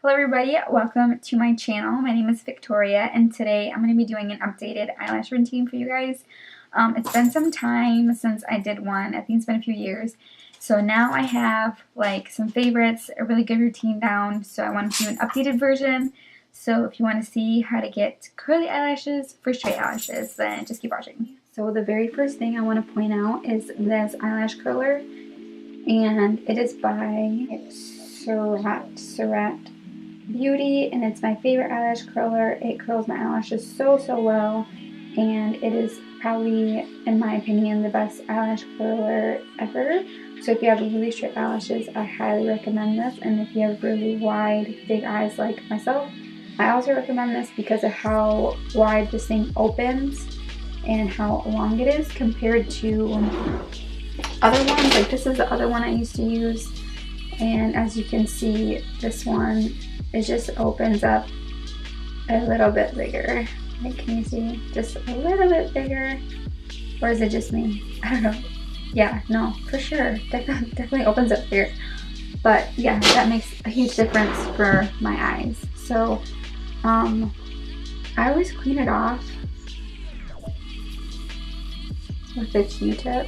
Hello everybody, welcome to my channel. My name is Victoria and today I'm going to be doing an updated eyelash routine for you guys. It's been some time since I did one. I think it's been a few years. So now I have like some favorites, a really good routine down. So I want to do an updated version. So if you want to see how to get curly eyelashes for straight eyelashes, then just keep watching. So the very first thing I want to point out is this eyelash curler, and it is by Surratt Beauty, and it's my favorite eyelash curler. It curls my eyelashes so well, and it is probably, in my opinion, the best eyelash curler ever. So if you have really straight eyelashes, I highly recommend this. And if you have really wide, big eyes like myself, I also recommend this because of how wide this thing opens and how long it is compared to other ones. Like this is the other one I used to use, and as you can see, this one, it just opens up a little bit bigger. Like, can you see? Just a little bit bigger. Or is it just me? I don't know. Yeah, no, for sure. Definitely opens up bigger. But yeah, that makes a huge difference for my eyes. So, I always clean it off with a Q-tip,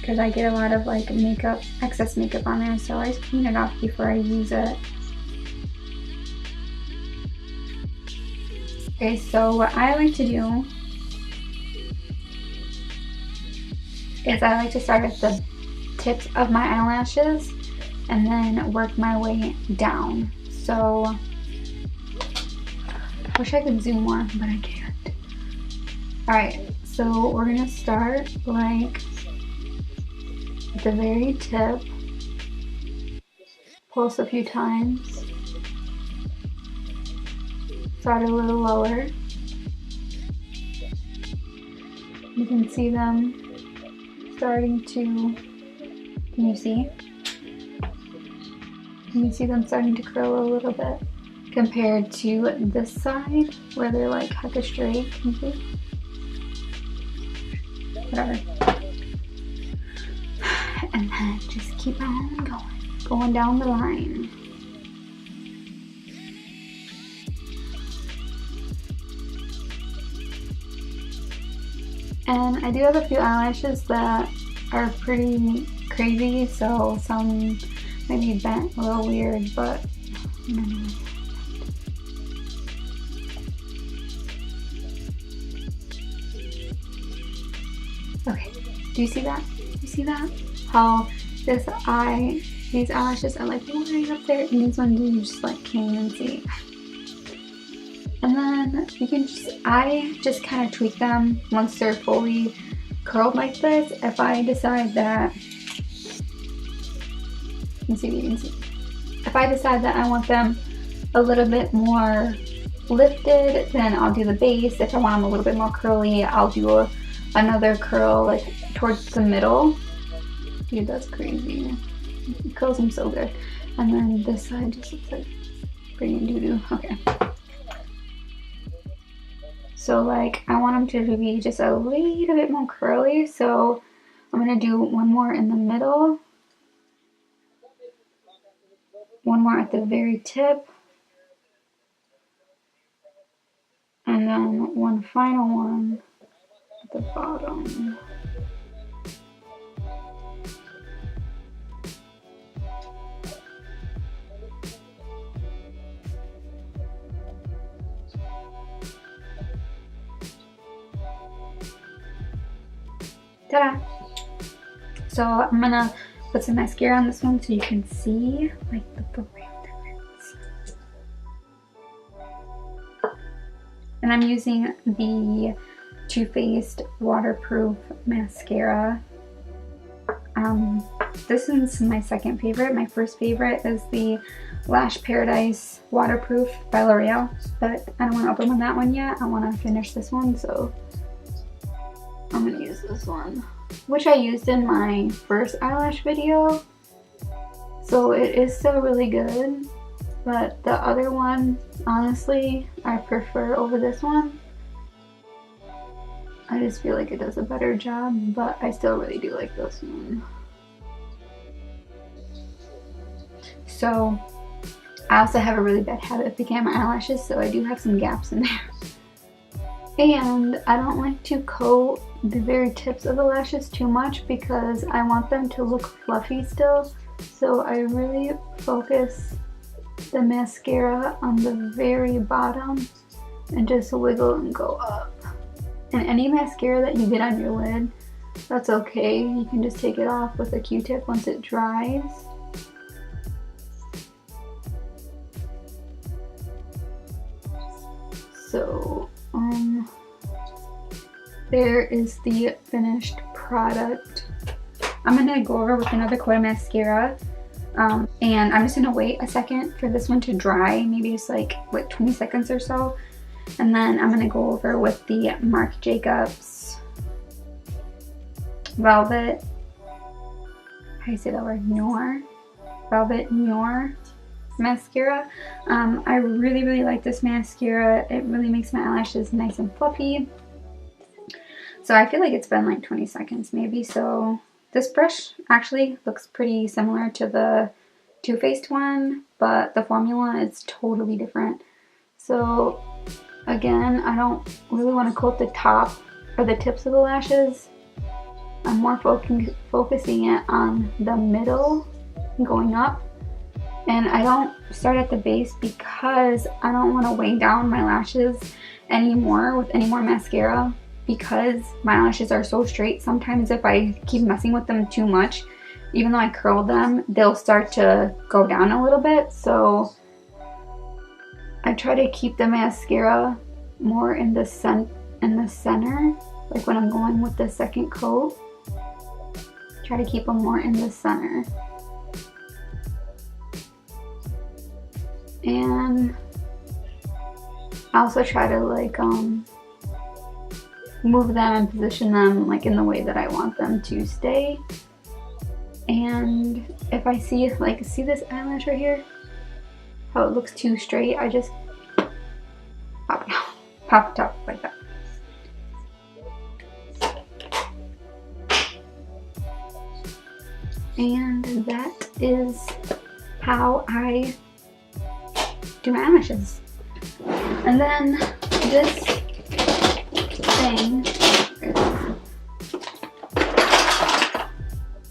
because I get a lot of like makeup, excess makeup on there, so I always clean it off before I use it. Okay, so what I like to do is I like to start at the tips of my eyelashes and then work my way down. So, I wish I could zoom more, but I can't. Alright, so we're gonna start like at the very tip, pulse a few times, start a little lower. You can see them starting to, can you see? Can you see them starting to curl a little bit compared to this side where they're like hecka straight? Can you see? Whatever. And then just keep on going down the line. And I do have a few eyelashes that are pretty crazy, so some maybe bent a little weird, but okay, do you see that? You see that? How these eyelashes are like way up there, and these ones you just like can't even see. And then you can I just kind of tweak them once they're fully curled like this. If I decide that, let's see if you can see. If I decide that I want them a little bit more lifted, then I'll do the base. If I want them a little bit more curly, I'll do another curl like towards the middle. Dude, that's crazy. It curls them so good. And then this side just looks like pretty doo-doo. Okay. So like I want them to be just a little bit more curly, so I'm going to do one more in the middle, one more at the very tip, and then one final one at the bottom. Ta-da! So I'm gonna put some mascara on this one so you can see like the brand difference. And I'm using the Too Faced waterproof mascara. This is my second favorite. My first favorite is the Lash Paradise waterproof by L'Oreal, but I don't want to open that one yet. I want to finish this one, so I'm gonna use this one, which I used in my first eyelash video. So it is still really good, but the other one, honestly, I prefer over this one. I just feel like it does a better job, but I still really do like this one. So I also have a really bad habit of picking at my eyelashes, so I do have some gaps in there. And I don't like to coat the very tips of the lashes too much because I want them to look fluffy still. So I really focus the mascara on the very bottom and just wiggle and go up. And any mascara that you get on your lid, that's okay. You can just take it off with a Q-tip once it dries. So, there is the finished product. I'm gonna go over with another coat of mascara, and I'm just gonna wait a second for this one to dry, maybe just like 20 seconds or so, and then I'm gonna go over with the Marc Jacobs Velvet, how do you say that word, Noir? Velvet Noir mascara. I really like this mascara. It really makes my eyelashes nice and fluffy. So I feel like it's been like 20 seconds maybe. So this brush actually looks pretty similar to the Too Faced one, but the formula is totally different. So again, I don't really want to coat the top or the tips of the lashes. I'm more focusing it on the middle going up. And I don't start at the base because I don't want to weigh down my lashes anymore with any more mascara, because my lashes are so straight. Sometimes if I keep messing with them too much, even though I curl them, they'll start to go down a little bit. So I try to keep the mascara more in the center, like when I'm going with the second coat. Try to keep them more in the center. And I also try to like move them and position them like in the way that I want them to stay. And if I see this eyelash right here, how it looks too straight, I just pop it up like that. And that is how I do my eyelashes. And then this thing,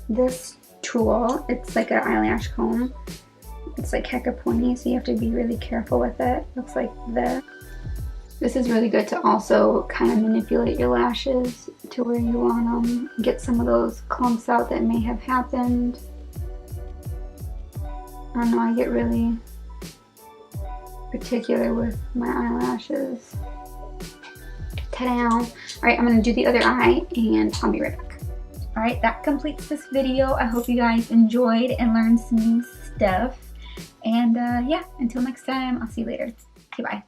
this tool, it's like an eyelash comb. It's like hecka pointy, so you have to be really careful with it. Looks like this. This is really good to also kind of manipulate your lashes to where you want them. Get some of those clumps out that may have happened. I don't know, I get really particular with my eyelashes. Ta-da! Alright, I'm going to do the other eye and I'll be right back. Alright, that completes this video. I hope you guys enjoyed and learned some new stuff. And yeah, until next time, I'll see you later. Okay, bye.